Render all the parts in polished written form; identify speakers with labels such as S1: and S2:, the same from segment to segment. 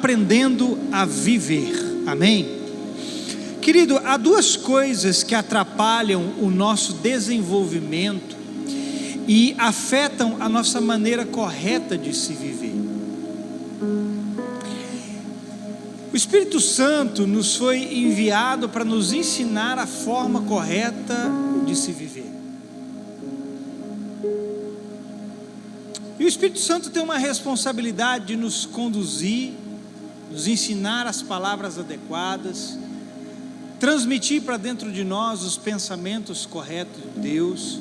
S1: aprendendo a viver. Amém? Querido, há duas coisas que atrapalham o nosso desenvolvimento e afetam a nossa maneira correta de se viver. O Espírito Santo nos foi enviado para nos ensinar a forma correta de se viver. E o Espírito Santo tem uma responsabilidade de nos conduzir, nos ensinar as palavras adequadas, transmitir para dentro de nós os pensamentos corretos de Deus,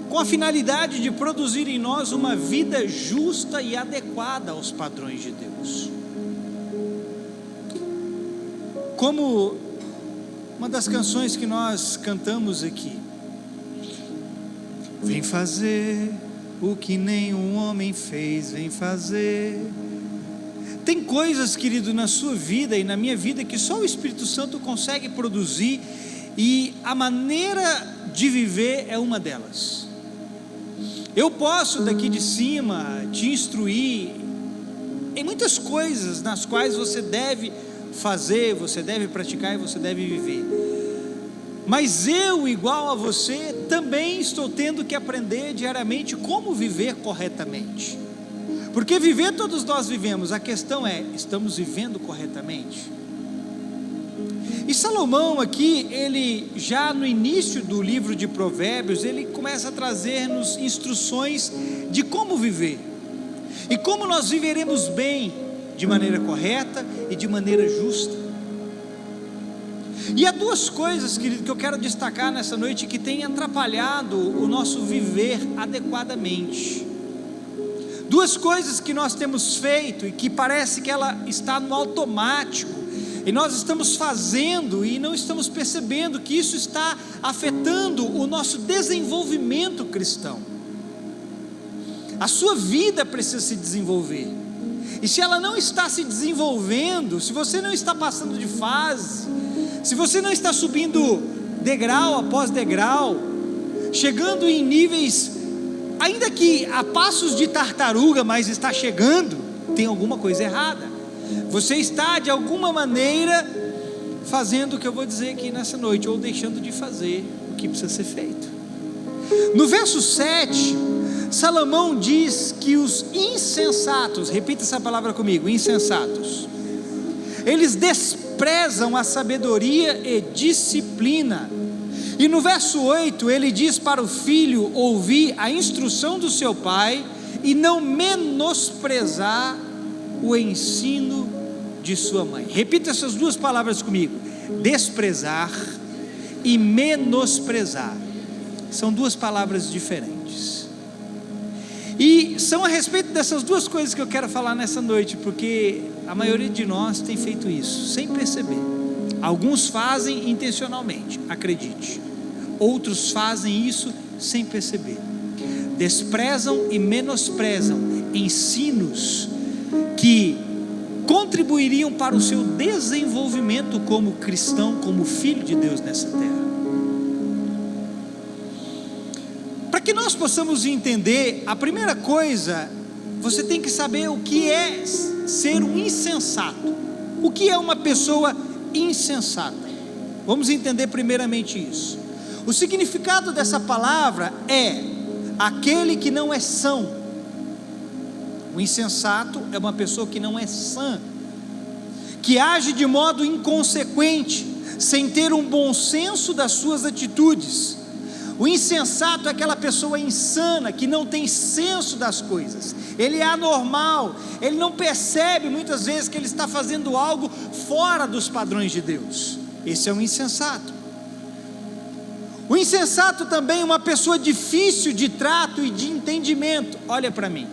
S1: com a finalidade de produzir em nós uma vida justa e adequada aos padrões de Deus. Como uma das canções que nós cantamos aqui: vem fazer o que nenhum homem fez, vem fazer. Tem coisas, querido, na sua vida e na minha vida que só o Espírito Santo consegue produzir, e a maneira de viver é uma delas. Eu posso daqui de cima te instruir em muitas coisas nas quais você deve fazer, você deve praticar e você deve viver, mas eu, igual a você, também estou tendo que aprender diariamente como viver corretamente. Porque viver todos nós vivemos, a questão é, estamos vivendo corretamente? E Salomão aqui, ele já no início do livro de Provérbios, ele começa a trazer-nos instruções de como viver, e como nós viveremos bem, de maneira correta e de maneira justa. E há duas coisas, querido, que eu quero destacar nessa noite, que têm atrapalhado o nosso viver adequadamente. Duas coisas que nós temos feito e que parece que ela está no automático, e nós estamos fazendo e não estamos percebendo que isso está afetando o nosso desenvolvimento cristão. A sua vida precisa se desenvolver, e se ela não está se desenvolvendo, se você não está passando de fase, se você não está subindo degrau após degrau, chegando em níveis, ainda que a passos de tartaruga, mas está chegando, tem alguma coisa errada. Você está de alguma maneira fazendo o que eu vou dizer aqui nessa noite, ou deixando de fazer o que precisa ser feito. No verso 7, Salomão diz que os insensatos, repita essa palavra comigo, insensatos, eles desprezam a sabedoria e disciplina. E no verso 8 ele diz para o filho ouvir a instrução do seu pai e não menosprezar o ensino de sua mãe. Repita essas duas palavras comigo: desprezar e menosprezar. São duas palavras diferentes, e são a respeito dessas duas coisas que eu quero falar nessa noite, porque a maioria de nós tem feito isso sem perceber. Alguns fazem intencionalmente, acredite, outros fazem isso sem perceber. Desprezam e menosprezam ensinos que contribuiriam para o seu desenvolvimento como cristão, como filho de Deus nessa terra. Para que nós possamos entender, a primeira coisa, você tem que saber o que é ser um insensato. O que é uma pessoa insensata? Vamos entender primeiramente isso. O significado dessa palavra é aquele que não é são. O insensato é uma pessoa que não é sã, que age de modo inconsequente, sem ter um bom senso das suas atitudes. O insensato é aquela pessoa insana, que não tem senso das coisas, ele é anormal, ele não percebe muitas vezes que ele está fazendo algo fora dos padrões de Deus. Esse é um insensato. O insensato também é uma pessoa difícil de trato e de entendimento. Olha para mim,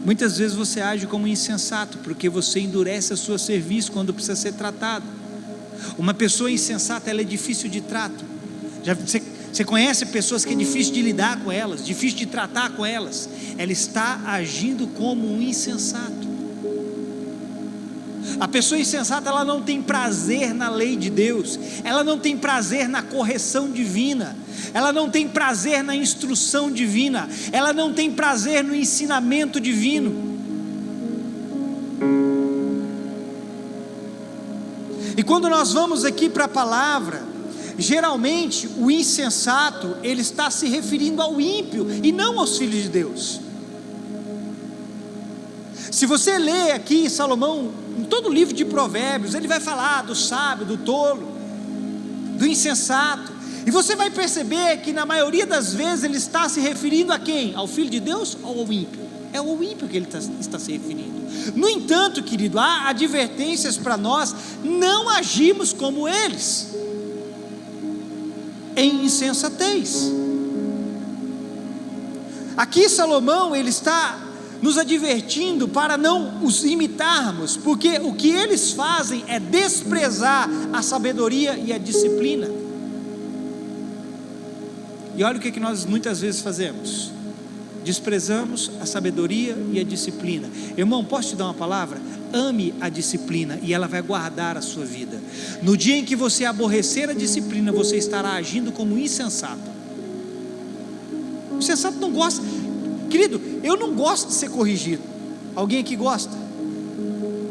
S1: muitas vezes você age como insensato, porque você endurece a sua cerviz quando precisa ser tratado. Uma pessoa insensata, ela é difícil de trato. Você conhece pessoas que é difícil de lidar com elas, difícil de tratar com elas. Ela está agindo como um insensato. A pessoa insensata, ela não tem prazer na lei de Deus, ela não tem prazer na correção divina, ela não tem prazer na instrução divina, ela não tem prazer no ensinamento divino. quando nós vamos aqui para a palavra, geralmente o insensato, ele está se referindo ao ímpio e não aos filhos de Deus. Se você lê aqui Salomão, em todo o livro de Provérbios, ele vai falar do sábio, do tolo, do insensato, e você vai perceber que na maioria das vezes ele está se referindo a quem? Ao filho de Deus ou ao ímpio? É ao ímpio que ele está se referindo. No entanto, querido, há advertências para nós não agirmos como eles, em insensatez. Aqui Salomão, ele está nos advertindo para não os imitarmos, porque o que eles fazem é desprezar a sabedoria e a disciplina. E olha o que nós muitas vezes fazemos: desprezamos a sabedoria e a disciplina. Irmão, posso te dar uma palavra? Ame a disciplina e ela vai guardar a sua vida. No dia em que você aborrecer a disciplina, você estará agindo como um insensato. O insensato não gosta. Querido, eu não gosto de ser corrigido. Alguém aqui gosta?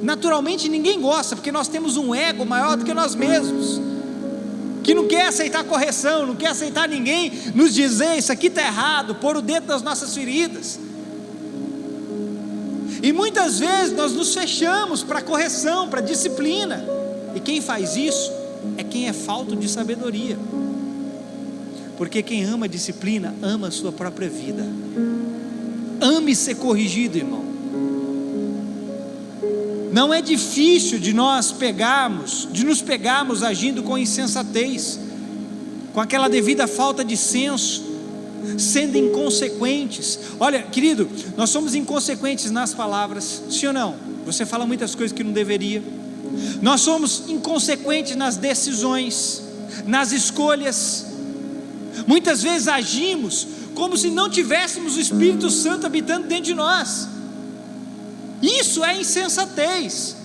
S1: Naturalmente ninguém gosta, porque nós temos um ego maior do que nós mesmos, que não quer aceitar correção, não quer aceitar ninguém nos dizer isso aqui está errado, pôr o dedo nas nossas feridas. E muitas vezes nós nos fechamos para correção, para disciplina, e quem faz isso é quem é falto de sabedoria, porque quem ama a disciplina ama a sua própria vida. Ame ser corrigido, irmão. Não é difícil de nos pegarmos agindo com insensatez, com aquela devida falta de senso, sendo inconsequentes. Olha, querido, nós somos inconsequentes nas palavras, sim ou não? Você fala muitas coisas que não deveria. Nós somos inconsequentes nas decisões, nas escolhas. Muitas vezes agimos como se não tivéssemos o Espírito Santo habitando dentro de nós. Isso é insensatez.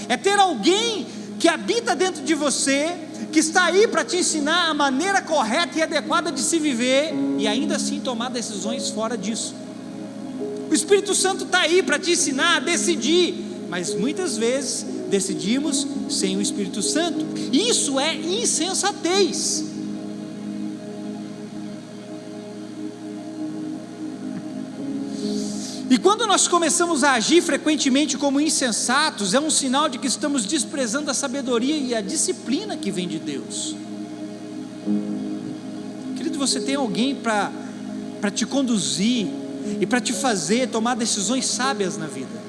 S1: É ter alguém que habita dentro de você, que está aí para te ensinar a maneira correta e adequada de se viver, e ainda assim tomar decisões fora disso. O Espírito Santo está aí para te ensinar a decidir, mas muitas vezes decidimos sem o Espírito Santo. Isso é insensatez. E quando nós começamos a agir frequentemente como insensatos, é um sinal de que estamos desprezando a sabedoria e a disciplina que vem de Deus. Querido, você tem alguém para te conduzir e para te fazer tomar decisões sábias na vida.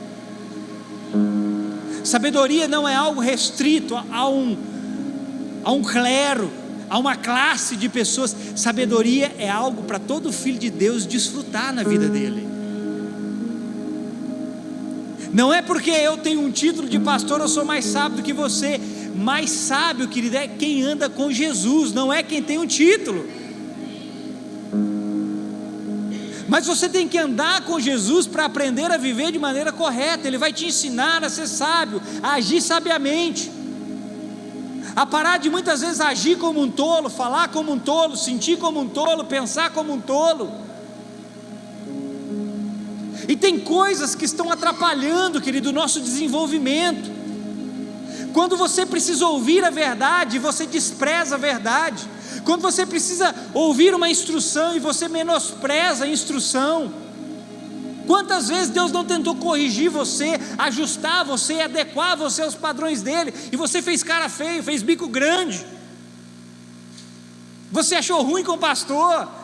S1: Sabedoria não é algo restrito a um clero, a uma classe de pessoas. Sabedoria é algo para todo filho de Deus desfrutar na vida dele. Não é porque eu tenho um título de pastor, eu sou mais sábio do que você. Mais sábio, querido, é quem anda com Jesus, não é quem tem um título. Mas você tem que andar com Jesus para aprender a viver de maneira correta. Ele vai te ensinar a ser sábio, a agir sabiamente, a parar de muitas vezes agir como um tolo, falar como um tolo, sentir como um tolo, pensar como um tolo. E tem coisas que estão atrapalhando, querido, o nosso desenvolvimento. Quando você precisa ouvir a verdade, você despreza a verdade. Quando você precisa ouvir uma instrução e você menospreza a instrução. Quantas vezes Deus não tentou corrigir você, ajustar você, adequar você aos padrões dele, e você fez cara feia, fez bico grande. Você achou ruim com o pastor.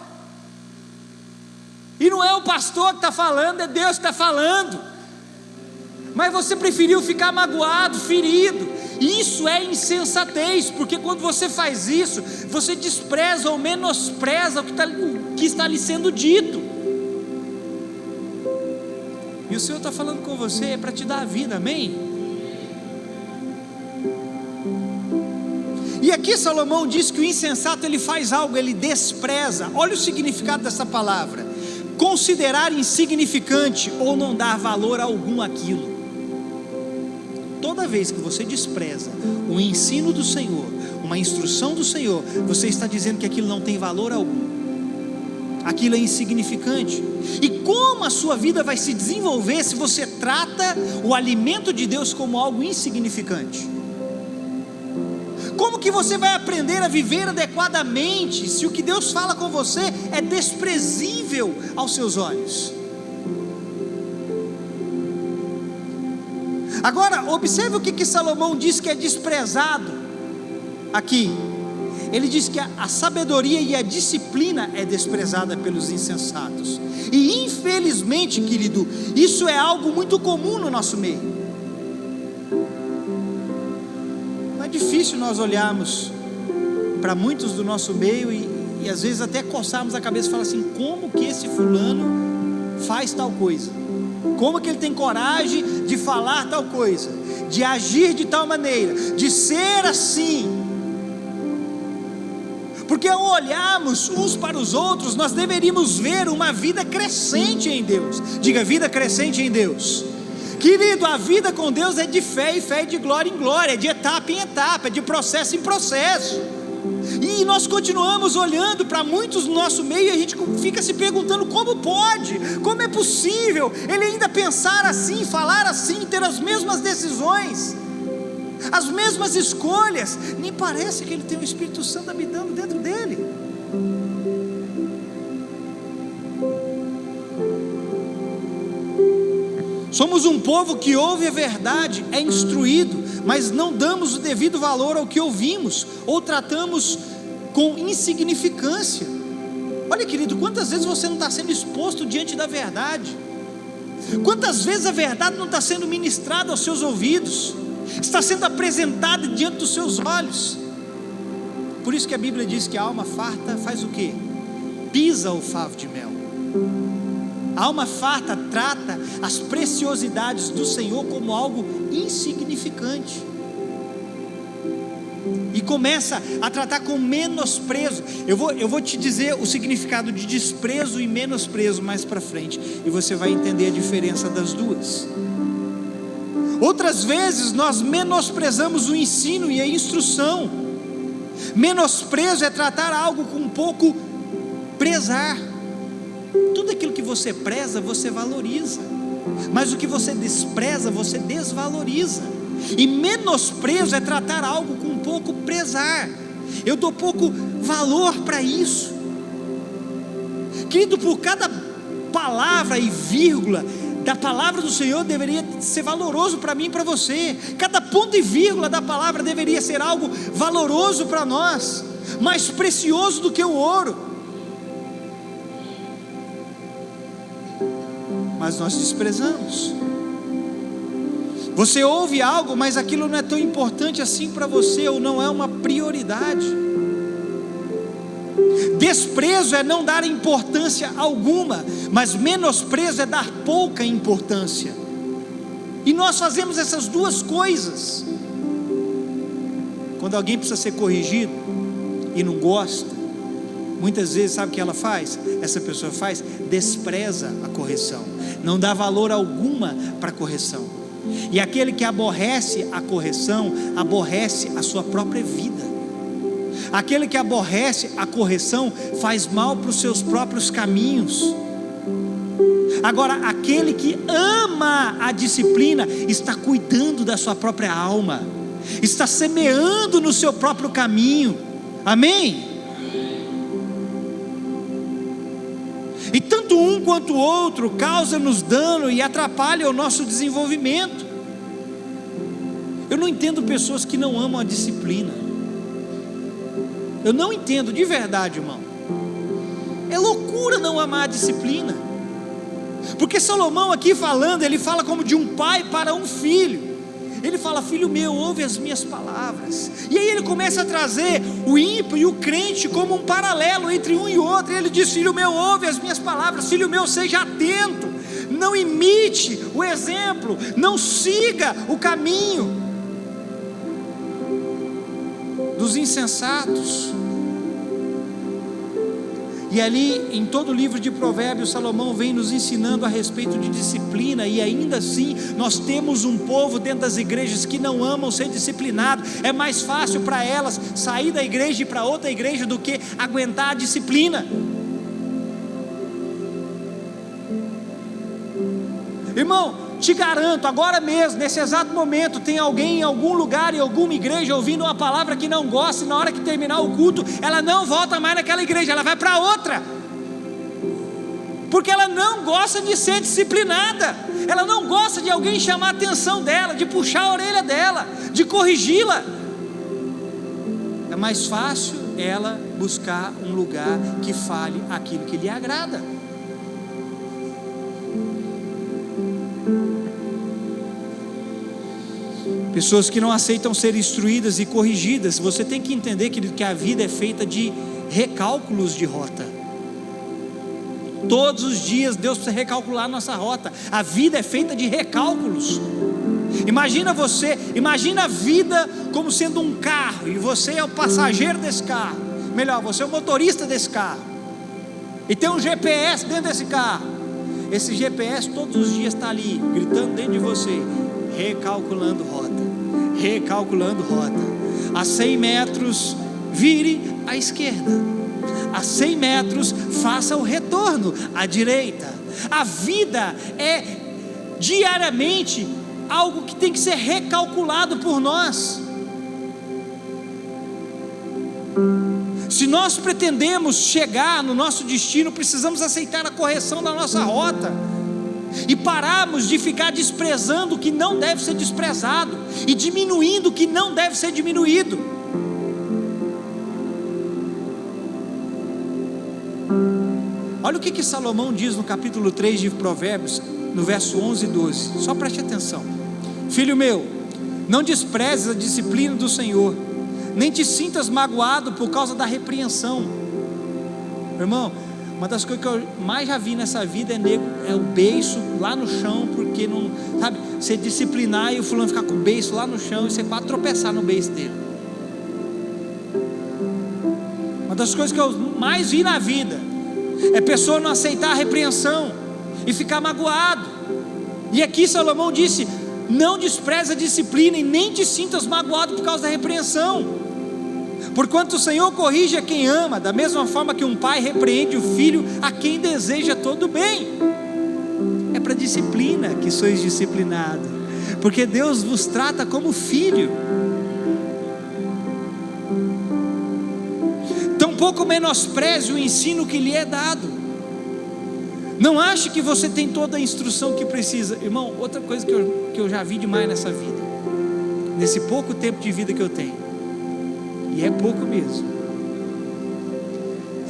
S1: E não é o pastor que está falando, é Deus que está falando. Mas você preferiu ficar magoado, ferido. Isso é insensatez, porque quando você faz isso, você despreza ou menospreza o que está lhe sendo dito. E o Senhor está falando com você, é para te dar a vida, amém? E aqui Salomão diz que o insensato ele faz algo, ele despreza. Olha o significado dessa palavra: considerar insignificante ou não dar valor algum àquilo. Toda vez que você despreza o ensino do Senhor, uma instrução do Senhor, você está dizendo que aquilo não tem valor algum, aquilo é insignificante. E como a sua vida vai se desenvolver se você trata o alimento de Deus como algo insignificante? que você vai aprender a viver adequadamente se o que Deus fala com você é desprezível aos seus olhos? Agora, observe o que Salomão diz que é desprezado aqui. Ele diz que a sabedoria e a disciplina é desprezada pelos insensatos. E infelizmente, querido, isso é algo muito comum no nosso meio. Não é difícil nós olharmos para muitos do nosso meio e às vezes até coçarmos a cabeça e falar assim: como que esse fulano faz tal coisa? Como que ele tem coragem de falar tal coisa, de agir de tal maneira, de ser assim? Porque ao olharmos uns para os outros, nós deveríamos ver uma vida crescente em Deus. Diga: vida crescente em Deus. Querido, a vida com Deus é de fé em fé, de glória em glória, é de etapa em etapa, é de processo em processo. E nós continuamos olhando para muitos no nosso meio e a gente fica se perguntando: como pode? Como é possível ele ainda pensar assim, falar assim, ter as mesmas decisões, as mesmas escolhas? Nem parece que ele tem o Espírito Santo habitando dentro dele. Somos um povo que ouve a verdade, é instruído, mas não damos o devido valor ao que ouvimos, ou tratamos com insignificância. Olha, querido, quantas vezes você não está sendo exposto diante da verdade? Quantas vezes a verdade não está sendo ministrada aos seus ouvidos, está sendo apresentada diante dos seus olhos? Por isso que a Bíblia diz que a alma farta faz o quê? Pisa o favo de mel. A alma farta trata as preciosidades do Senhor como algo insignificante, e começa a tratar com menosprezo. Eu vou te dizer o significado de desprezo e menosprezo mais para frente, e você vai entender a diferença das duas. Outras vezes nós menosprezamos o ensino e a instrução. Menosprezo é tratar algo com pouco prezar. Tudo aquilo que você preza, você valoriza, mas o que você despreza, você desvaloriza. E menosprezo é tratar algo com pouco prezar. Eu dou pouco valor para isso. Querido, por cada palavra e vírgula da palavra do Senhor deveria ser valoroso para mim e para você. Cada ponto e vírgula da palavra deveria ser algo valoroso para nós, mais precioso do que o ouro. Mas nós desprezamos. Você ouve algo, mas aquilo não é tão importante assim para você, ou não é uma prioridade. Desprezo é não dar importância alguma, mas menosprezo é dar pouca importância. E nós fazemos essas duas coisas. Quando alguém precisa ser corrigido e não gosta, muitas vezes sabe o que ela faz? Essa pessoa faz, despreza a correção, não dá valor alguma para a correção. E aquele que aborrece a correção, aborrece a sua própria vida. Aquele que aborrece a correção faz mal para os seus próprios caminhos. Agora, aquele que ama a disciplina está cuidando da sua própria alma, está semeando no seu próprio caminho. Amém? E tanto um quanto o outro causa-nos dano e atrapalha o nosso desenvolvimento. Eu não entendo pessoas que não amam a disciplina. Eu não entendo de verdade, irmão. É loucura não amar a disciplina. Porque Salomão aqui falando, ele fala como de um pai para um filho. Ele fala: filho meu, ouve as minhas palavras. E aí ele começa a trazer o ímpio e o crente como um paralelo entre um e outro. Ele diz: filho meu, ouve as minhas palavras. Filho meu, seja atento, não imite o exemplo, não siga o caminho dos insensatos. E ali em todo o livro de Provérbios, Salomão vem nos ensinando a respeito de disciplina. E ainda assim nós temos um povo dentro das igrejas que não amam ser disciplinado. É mais fácil para elas sair da igreja e ir para outra igreja do que aguentar a disciplina. Irmão, te garanto, agora mesmo, nesse exato momento, tem alguém em algum lugar, em alguma igreja, ouvindo uma palavra que não gosta, e na hora que terminar o culto, ela não volta mais naquela igreja, ela vai para outra, porque ela não gosta de ser disciplinada, ela não gosta de alguém chamar a atenção dela, de puxar a orelha dela, de corrigi-la. É mais fácil ela buscar um lugar que fale aquilo que lhe agrada. Pessoas que não aceitam ser instruídas e corrigidas. Você tem que entender, querido, que a vida é feita de recálculos de rota. Todos os dias Deus precisa recalcular a nossa rota. A vida é feita de recálculos. Imagina a vida como sendo um carro, e você é o passageiro desse carro, melhor, você é o motorista desse carro, e tem um GPS dentro desse carro. Esse GPS todos os dias está ali, gritando dentro de você, recalculando rota. A 100 metros, vire à esquerda. A 100 metros, faça o retorno à direita. A vida é diariamente algo que tem que ser recalculado por nós. Se nós pretendemos chegar no nosso destino, precisamos aceitar a correção da nossa rota e pararmos de ficar desprezando o que não deve ser desprezado e diminuindo o que não deve ser diminuído. Olha o que Salomão diz no capítulo 3 de Provérbios, no verso 11 e 12, só preste atenção. Filho meu, não desprezes a disciplina do Senhor, nem te sintas magoado por causa da repreensão. Irmão, uma das coisas que eu mais já vi nessa vida é o beiço lá no chão, porque não, sabe, você disciplinar e o fulano ficar com o beiço lá no chão e você quase tropeçar no beiço dele. Uma das coisas que eu mais vi na vida é pessoa não aceitar a repreensão e ficar magoado. E aqui Salomão disse: não despreze a disciplina e nem te sintas magoado por causa da repreensão, porquanto o Senhor corrige a quem ama, da mesma forma que um pai repreende o filho a quem deseja todo o bem. É para disciplina que sois disciplinados, porque Deus vos trata como filho. Tampouco menospreze o ensino que lhe é dado. Não ache que você tem toda a instrução que precisa. Irmão, outra coisa que eu já vi demais nessa vida, nesse pouco tempo de vida que eu tenho, e é pouco mesmo,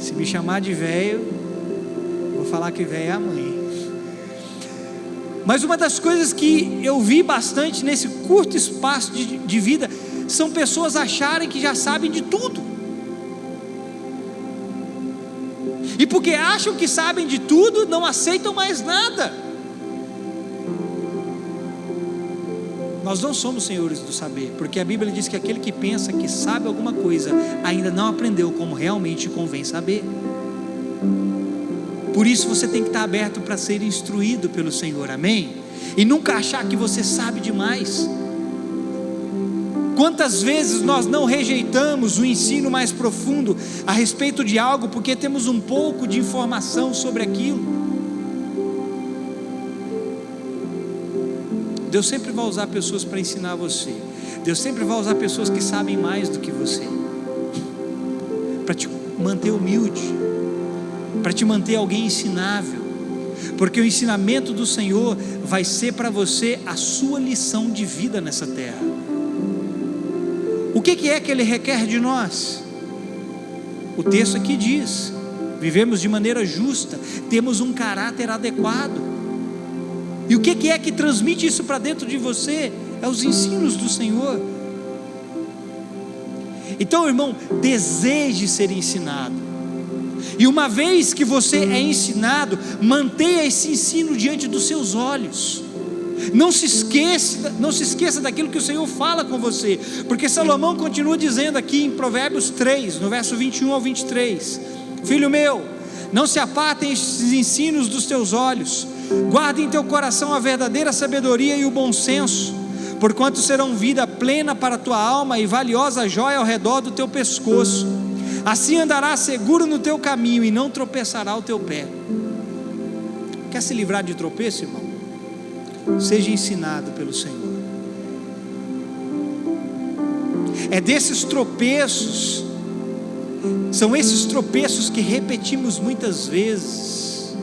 S1: se me chamar de velho, vou falar que velho é a mãe. Mas uma das coisas que eu vi bastante nesse curto espaço de vida, são pessoas acharem que já sabem de tudo, e porque acham que sabem de tudo, não aceitam mais nada. Nós não somos senhores do saber, porque a Bíblia diz que aquele que pensa que sabe alguma coisa, ainda não aprendeu como realmente convém saber. Por isso você tem que estar aberto para ser instruído pelo Senhor, amém? E nunca achar que você sabe demais. Quantas vezes nós não rejeitamos o ensino mais profundo a respeito de algo, porque temos um pouco de informação sobre aquilo. Deus sempre vai usar pessoas para ensinar você. Deus sempre vai usar pessoas que sabem mais do que você, para te manter humilde, para te manter alguém ensinável, porque o ensinamento do Senhor vai ser para você a sua lição de vida nessa terra. O que é que Ele requer de nós? O texto aqui diz: vivemos de maneira justa, temos um caráter adequado. E o que é que transmite isso para dentro de você? É os ensinos do Senhor. Então, irmão, deseje ser ensinado, e uma vez que você é ensinado, mantenha esse ensino diante dos seus olhos. Não se esqueça daquilo que o Senhor fala com você, porque Salomão continua dizendo aqui em Provérbios 3, no verso 21 ao 23: filho meu, não se apartem estes ensinos dos teus olhos, guarde em teu coração a verdadeira sabedoria e o bom senso, porquanto serão vida plena para a tua alma e valiosa joia ao redor do teu pescoço. Assim andarás seguro no teu caminho e não tropeçará o teu pé. Quer se livrar de tropeço, irmão? seja ensinado pelo Senhor. É desses tropeços, são esses tropeços que repetimos muitas vezes.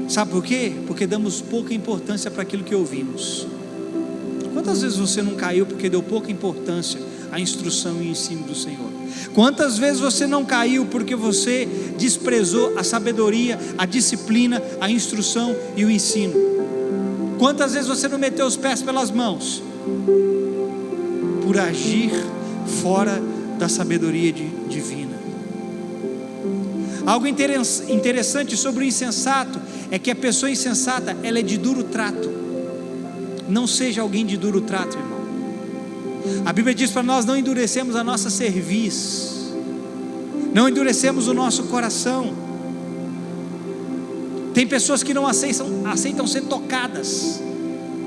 S1: Sabe por quê? Porque damos pouca importância para aquilo que ouvimos. Quantas vezes você não caiu porque deu pouca importância à instrução e ensino do Senhor? Quantas vezes você não caiu porque você desprezou a sabedoria, a disciplina, a instrução e o ensino? Quantas vezes você não meteu os pés pelas mãos por agir fora da sabedoria divina? Algo interessante sobre o insensato é que a pessoa insensata, ela é de duro trato. Não seja alguém de duro trato, irmão. A Bíblia diz para nós não endurecemos a nossa cerviz, não endurecemos o nosso coração. Tem pessoas que não aceitam ser tocadas.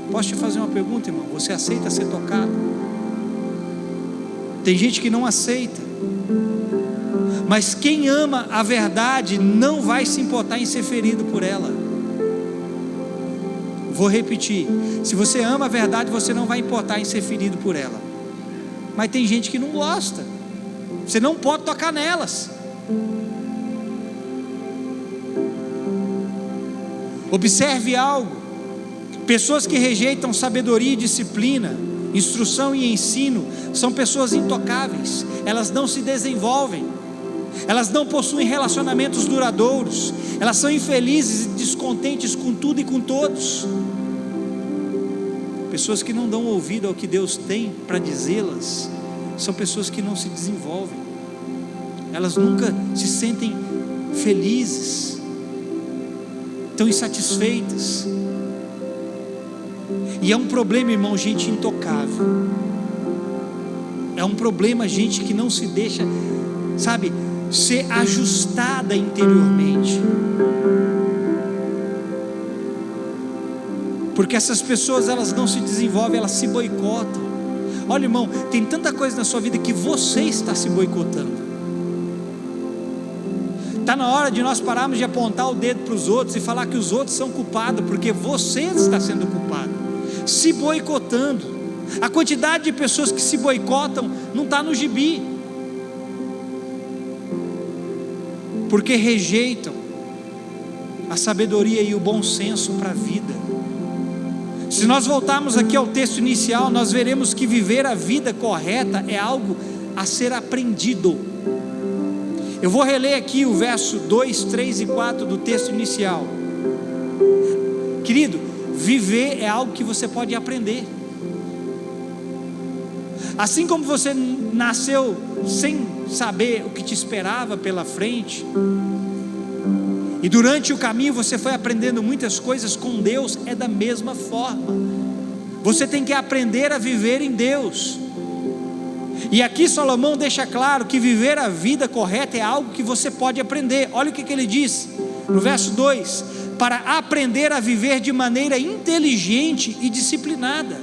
S1: Posso te fazer uma pergunta, irmão? Você aceita ser tocado? Tem gente que não aceita. Mas quem ama a verdade não vai se importar em ser ferido por ela. Vou repetir: se você ama a verdade, você não vai importar em ser ferido por ela. Mas tem gente que não gosta. Você não pode tocar nelas. Observe algo: pessoas que rejeitam sabedoria e disciplina, instrução e ensino, são pessoas intocáveis. Elas não se desenvolvem, elas não possuem relacionamentos duradouros, elas são infelizes e descontentes com tudo e com todos. Pessoas que não dão ouvido ao que Deus tem para dizê-las, são pessoas que não se desenvolvem, elas nunca se sentem felizes, estão insatisfeitas. E é um problema, irmão, gente intocável. É um problema, gente que não se deixa, sabe, ser ajustada interiormente. Porque essas pessoas, elas não se desenvolvem, elas se boicotam. Olha, irmão, tem tanta coisa na sua vida que você está se boicotando. Está na hora de nós pararmos de apontar o dedo para os outros e falar que os outros são culpados, porque você está sendo culpado, se boicotando. A quantidade de pessoas que se boicotam não está no gibi, porque rejeitam a sabedoria e o bom senso para a vida. Se nós voltarmos aqui ao texto inicial, nós veremos que viver a vida correta é algo a ser aprendido. Eu vou reler aqui o verso 2, 3 e 4 do texto inicial. Querido, viver é algo que você pode aprender. Assim como você nasceu sem saber o que te esperava pela frente, e durante o caminho você foi aprendendo muitas coisas com Deus, é da mesma forma. Você tem que aprender a viver em Deus. E aqui Salomão deixa claro que viver a vida correta é algo que você pode aprender. Olha o que ele diz no verso 2: para aprender a viver de maneira inteligente e disciplinada,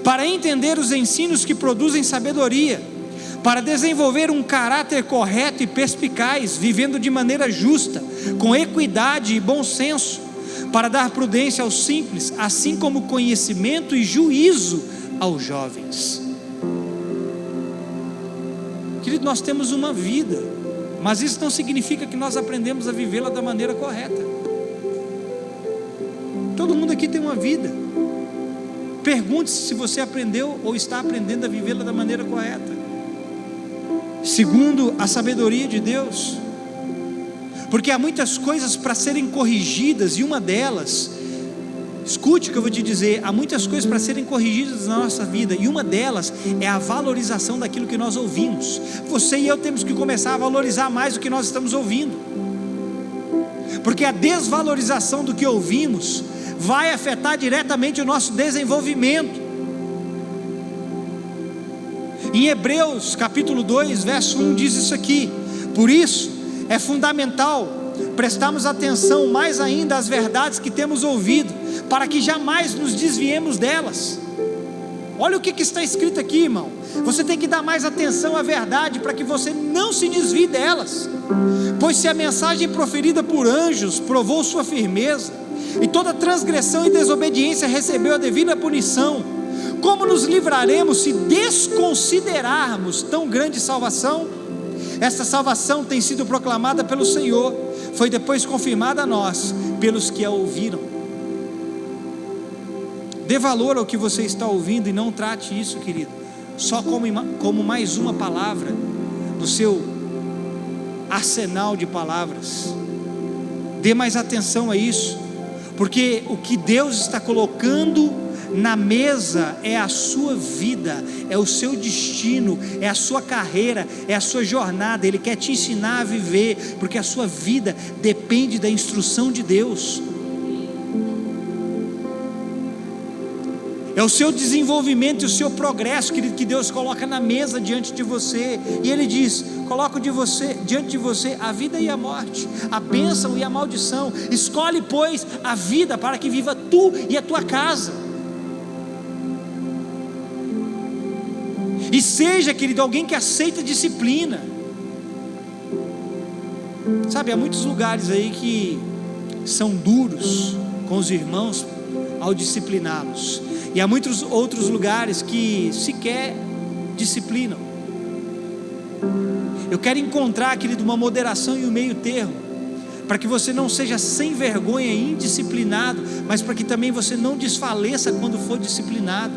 S1: para entender os ensinos que produzem sabedoria, para desenvolver um caráter correto e perspicaz, vivendo de maneira justa, com equidade e bom senso, para dar prudência aos simples, assim como conhecimento e juízo aos jovens. Querido, nós temos uma vida, mas isso não significa que nós aprendemos a vivê-la da maneira correta. Todo mundo aqui tem uma vida. Pergunte-se se você aprendeu ou está aprendendo a vivê-la da maneira correta, segundo a sabedoria de Deus. Porque há muitas coisas para serem corrigidas, e uma delas, escute o que eu vou te dizer, há muitas coisas para serem corrigidas na nossa vida, e uma delas é a valorização daquilo que nós ouvimos. Você e eu temos que começar a valorizar mais o que nós estamos ouvindo, porque a desvalorização do que ouvimos vai afetar diretamente o nosso desenvolvimento. Em Hebreus capítulo 2, verso 1 diz isso aqui: por isso é fundamental prestarmos atenção mais ainda às verdades que temos ouvido, para que jamais nos desviemos delas. Olha o que está escrito aqui, irmão. Você tem que dar mais atenção à verdade, para que você não se desvie delas. Pois se a mensagem proferida por anjos provou sua firmeza, e toda transgressão e desobediência recebeu a devida punição, como nos livraremos se desconsiderarmos tão grande salvação? Esta salvação tem sido proclamada pelo Senhor, foi depois confirmada a nós, pelos que a ouviram. Dê valor ao que você está ouvindo e não trate isso, querido, só como mais uma palavra no seu arsenal de palavras. Dê mais atenção a isso, porque o que Deus está colocando na mesa é a sua vida, é o seu destino, é a sua carreira, é a sua jornada. Ele quer te ensinar a viver, porque a sua vida depende da instrução de Deus. É o seu desenvolvimento e o seu progresso, querido, que Deus coloca na mesa diante de você. E Ele diz: coloco diante de você a vida e a morte, a bênção e a maldição. Escolhe, pois, a vida para que viva tu e a tua casa. E seja, querido, alguém que aceita disciplina. Sabe, há muitos lugares aí que são duros com os irmãos ao discipliná-los, e há muitos outros lugares que sequer disciplinam. Eu quero encontrar, querido, uma moderação e um meio termo, para que você não seja sem vergonha e indisciplinado, mas para que também você não desfaleça quando for disciplinado.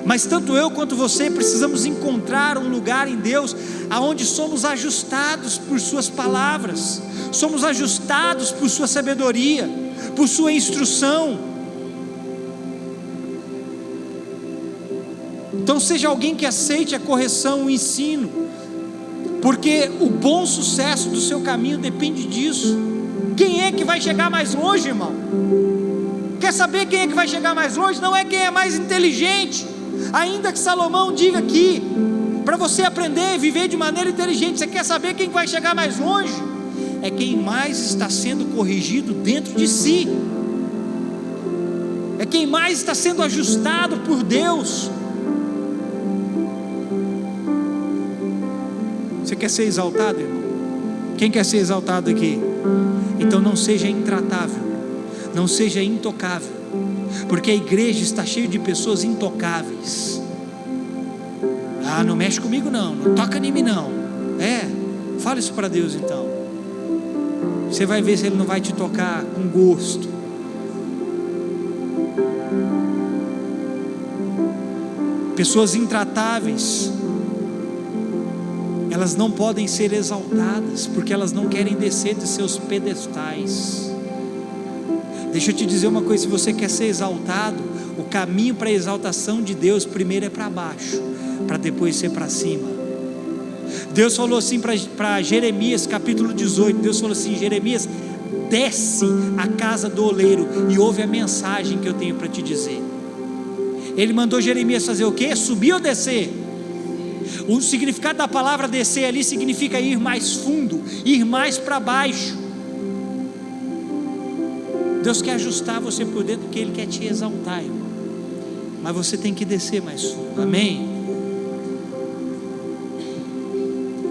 S1: Mas tanto eu quanto você precisamos encontrar um lugar em Deus, aonde somos ajustados por suas palavras, somos ajustados por sua sabedoria, por sua instrução. Então seja alguém que aceite a correção, o ensino, porque o bom sucesso do seu caminho depende disso. Quem é que vai chegar mais longe, irmão? Quer saber quem é que vai chegar mais longe? Não é quem é mais inteligente, ainda que Salomão diga aqui, para você aprender e viver de maneira inteligente. Você quer saber quem vai chegar mais longe? É quem mais está sendo corrigido dentro de si, é quem mais está sendo ajustado por Deus. Você quer ser exaltado, irmão? Quem quer ser exaltado aqui? Então não seja intratável, não seja intocável, porque a igreja está cheia de pessoas intocáveis. Ah, não mexe comigo não, não toca em mim não. Fala isso para Deus então. Você vai ver se Ele não vai te tocar com gosto. Pessoas intratáveis, elas não podem ser exaltadas, porque elas não querem descer de seus pedestais. Deixa eu te dizer uma coisa: se você quer ser exaltado, o caminho para a exaltação de Deus primeiro é para baixo, para depois ser para cima. Deus falou assim para Jeremias capítulo 18, Deus falou assim: Jeremias, desce à casa do oleiro e ouve a mensagem que eu tenho para te dizer. Ele mandou Jeremias fazer o quê? Subir ou descer? O significado da palavra descer ali significa ir mais fundo, ir mais para baixo. Deus quer ajustar você por dentro, porque Ele quer te exaltar, irmão. Mas você tem que descer mais fundo, amém?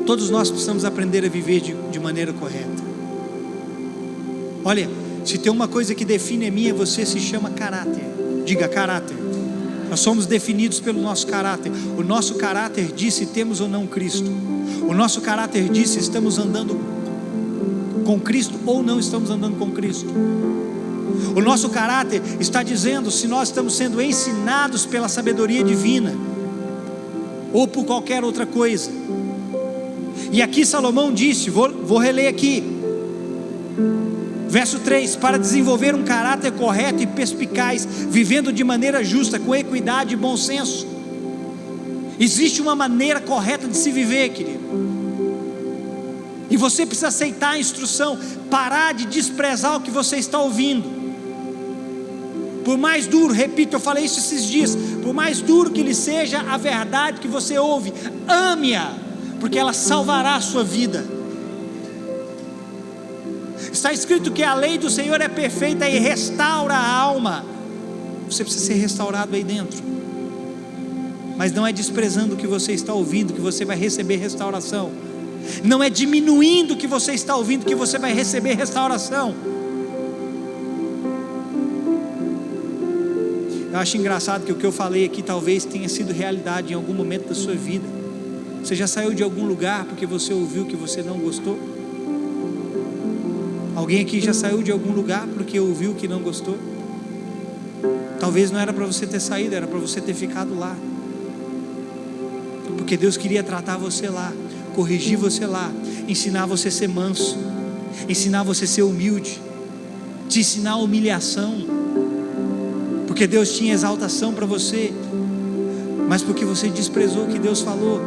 S1: Todos nós precisamos aprender a viver de maneira correta. Olha, se tem uma coisa que define a mim e você, se chama caráter. Diga caráter. Nós somos definidos pelo nosso caráter. O nosso caráter diz se temos ou não Cristo. O nosso caráter diz se estamos andando com Cristo ou não estamos andando com Cristo. O nosso caráter está dizendo se nós estamos sendo ensinados pela sabedoria divina ou por qualquer outra coisa. E aqui Salomão disse, vou reler aqui, verso 3: para desenvolver um caráter correto e perspicaz, vivendo de maneira justa, com equidade e bom senso. Existe uma maneira correta de se viver, querido, e você precisa aceitar a instrução, parar de desprezar o que você está ouvindo. Por mais duro, repito, eu falei isso esses dias, por mais duro que lhe seja a verdade que você ouve, ame-a, porque ela salvará a sua vida. Está escrito que a lei do Senhor é perfeita e restaura a alma. Você precisa ser restaurado aí dentro. Mas não é desprezando o que você está ouvindo que você vai receber restauração. Não é diminuindo o que você está ouvindo que você vai receber restauração. Eu acho engraçado que o que eu falei aqui talvez tenha sido realidade em algum momento da sua vida. Você já saiu de algum lugar porque você ouviu que você não gostou? Alguém aqui já saiu de algum lugar porque ouviu que não gostou? Talvez não era para você ter saído, era para você ter ficado lá. Porque Deus queria tratar você lá, corrigir você lá, ensinar você a ser manso, ensinar você a ser humilde, te ensinar a humilhação. Porque Deus tinha exaltação para você, mas porque você desprezou o que Deus falou,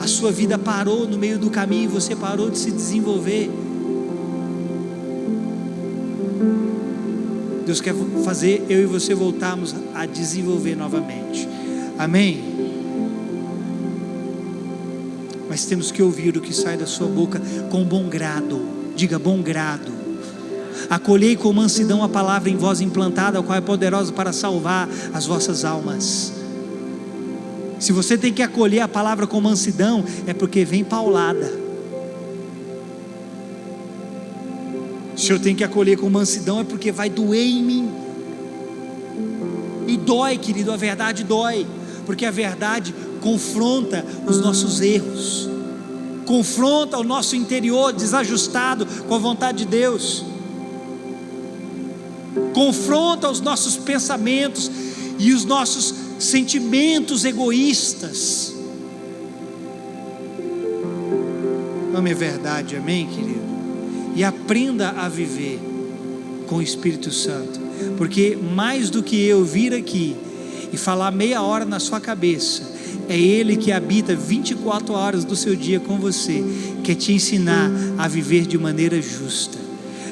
S1: a sua vida parou no meio do caminho e você parou de se desenvolver. Deus quer fazer eu e você voltarmos a desenvolver novamente. Amém? Mas temos que ouvir o que sai da sua boca com bom grado. Diga bom grado. Acolhei com mansidão a palavra em vós implantada, a qual é poderosa para salvar as vossas almas. Se você tem que acolher a palavra com mansidão, é porque vem paulada. Se eu tenho que acolher com mansidão, é porque vai doer em mim. E dói, querido, a verdade dói, porque a verdade confronta os nossos erros, confronta o nosso interior desajustado com a vontade de Deus, confronta os nossos pensamentos e os nossos sentimentos egoístas. Ame a verdade, amém, querido? E aprenda a viver com o Espírito Santo, porque mais do que eu vir aqui e falar meia hora na sua cabeça, é Ele que habita 24 horas do seu dia com você, quer te ensinar a viver de maneira justa,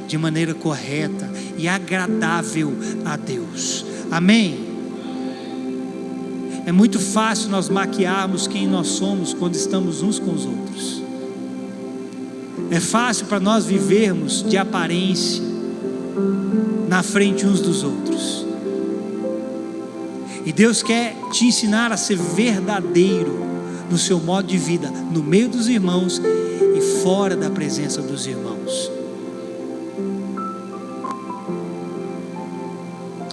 S1: de maneira correta e agradável a Deus. Amém? É muito fácil nós maquiarmos quem nós somos quando estamos uns com os outros. É fácil para nós vivermos de aparência na frente uns dos outros. E Deus quer te ensinar a ser verdadeiro no seu modo de vida, no meio dos irmãos e fora da presença dos irmãos.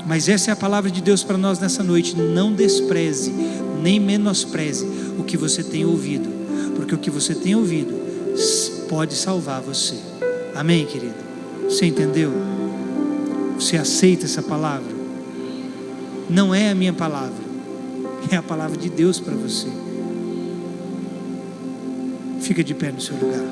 S1: Mas essa é a palavra de Deus para nós nessa noite. Não despreze, nem menospreze o que você tem ouvido, porque o que você tem ouvido pode salvar você. Amém, querido? Você entendeu? Você aceita essa palavra? Não é a minha palavra, é a palavra de Deus para você. Fica de pé no seu lugar.